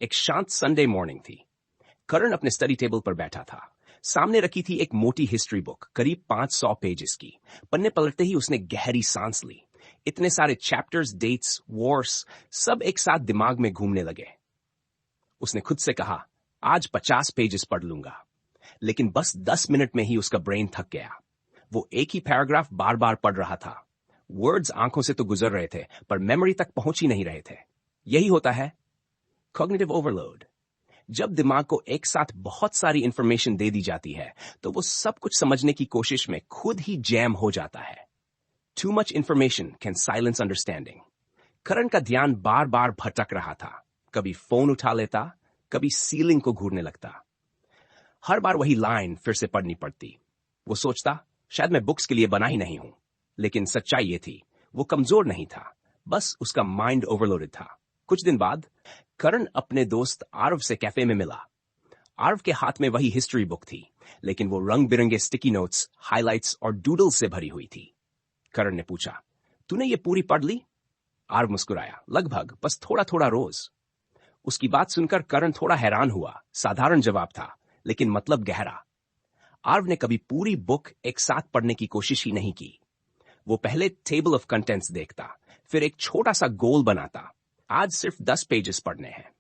एक शांत Sunday morning थी। करण अपने स्टडी टेबल पर बैठा था। सामने रखी थी एक मोटी हिस्ट्री बुक, करीब 500 पेजेस की। पन्ने पलटते ही उसने गहरी सांस ली। इतने सारे चैप्टर्स, डेट्स, वॉर्स, सब एक साथ दिमाग में घूमने लगे। उसने खुद से कहा, आज 50 पेजेस पढ़ लूंगा। लेकिन बस 10 मिनट में ही उसका ब्रेन थक गया। वो एक ही पैराग्राफ बार बार पढ़ रहा था। वर्ड्स आंखों से तो गुजर रहे थे, पर मेमोरी तक पहुंच ही नहीं रहे थे। यही होता है कॉग्निटिव ओवरलोड। जब दिमाग को एक साथ बहुत सारी इंफॉर्मेशन दे दी जाती है, तो वो सब कुछ समझने की कोशिश में खुद ही जैम हो जाता है। Too much information can silence understanding. Karan का ध्यान बार बार भटक रहा था। कभी फोन उठा लेता, कभी सीलिंग को घूरने लगता। हर बार वही लाइन फिर से पढ़नी पड़ती। वो सोचता, शायद मैं बुक्स के लिए बना ही नहीं हूं। लेकिन सच्चाई ये थी, वो कमजोर नहीं था, बस उसका माइंड ओवरलोडेड था। कुछ दिन बाद करण अपने दोस्त आरव से कैफे में मिला। आरव के हाथ में वही हिस्ट्री बुक थी, लेकिन वो रंग बिरंगे स्टिकी नोट्स, हाइलाइट्स और डूडल्स से भरी हुई थी। करण ने पूछा, तूने ये पूरी पढ़ ली? आरव मुस्कुराया, लगभग, बस थोड़ा थोड़ा रोज। उसकी बात सुनकर करण थोड़ा हैरान हुआ। साधारण जवाब था, लेकिन मतलब गहरा। आरव ने कभी पूरी बुक एक साथ पढ़ने की कोशिश ही नहीं की। वो पहले टेबल ऑफ कंटेंट्स देखता, फिर एक छोटा सा गोल बनाता। आज सिर्फ 10 पेजेस पढ़ने हैं।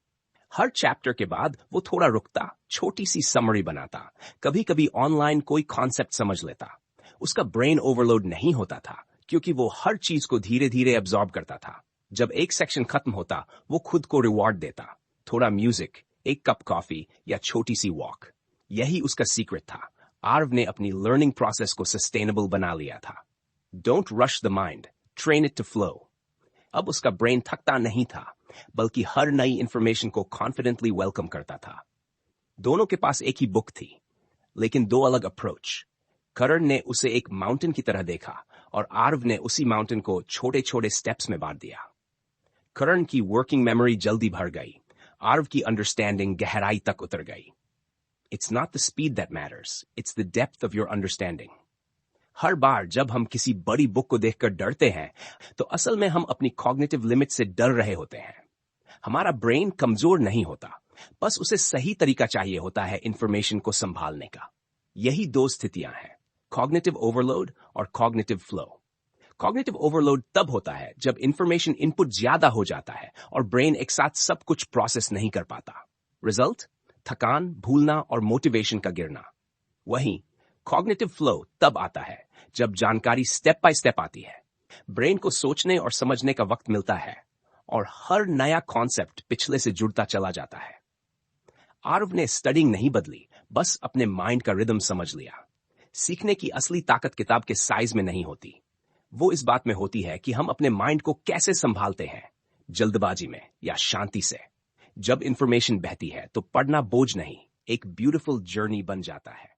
हर चैप्टर के बाद वो थोड़ा रुकता, छोटी सी समरी बनाता। कभी कभी ऑनलाइन कोई कॉन्सेप्ट समझ लेता। उसका ब्रेन ओवरलोड नहीं होता था, क्योंकि वो हर चीज को धीरे धीरे एब्जॉर्ब करता था। जब एक सेक्शन खत्म होता, वो खुद को रिवॉर्ड देता। थोड़ा म्यूजिक, एक कप कॉफी या छोटी सी वॉक। यही उसका सीक्रेट था। आरव ने अपनी लर्निंग प्रोसेस को सस्टेनेबल बना लिया था। Don't rush the mind, train it to flow. अब उसका ब्रेन थकता नहीं था, बल्कि हर नई इंफॉर्मेशन को कॉन्फिडेंटली वेलकम करता था। दोनों के पास एक ही बुक थी, लेकिन दो अलग अप्रोच। करण ने उसे एक माउंटेन की तरह देखा, और आरव ने उसी माउंटेन को छोटे छोटे स्टेप्स में बांट दिया। करण की वर्किंग मेमोरी जल्दी भर गई, आरव की अंडरस्टैंडिंग गहराई तक उतर गई। It's not the speed that matters, it's the depth of your understanding. हर बार जब हम किसी बड़ी बुक को देखकर डरते हैं, तो असल में हम अपनी कॉग्निटिव लिमिट से डर रहे होते हैं। हमारा ब्रेन कमजोर नहीं होता, बस उसे सही तरीका चाहिए होता है इंफॉर्मेशन को संभालने का। यही दो स्थितियां हैं, कॉग्निटिव ओवरलोड और कॉग्निटिव फ्लो। कॉग्निटिव ओवरलोड तब होता है जब इंफॉर्मेशन इनपुट ज्यादा हो जाता है और ब्रेन एक साथ सब कुछ प्रोसेस नहीं कर पाता। रिजल्ट, थकान, भूलना और मोटिवेशन का गिरना। वहीं कॉग्निटिव फ्लो तब आता है जब जानकारी स्टेप बाय स्टेप आती है। ब्रेन को सोचने और समझने का वक्त मिलता है, और हर नया कॉन्सेप्ट पिछले से जुड़ता चला जाता है। आरव ने स्टडिंग नहीं बदली, बस अपने माइंड का रिदम समझ लिया। सीखने की असली ताकत किताब के साइज में नहीं होती, वो इस बात में होती है कि हम अपने माइंड को कैसे संभालते हैं, जल्दबाजी में या शांति से। जब इंफॉर्मेशन बहती है, तो पढ़ना बोझ नहीं, एक ब्यूटीफुल जर्नी बन जाता है।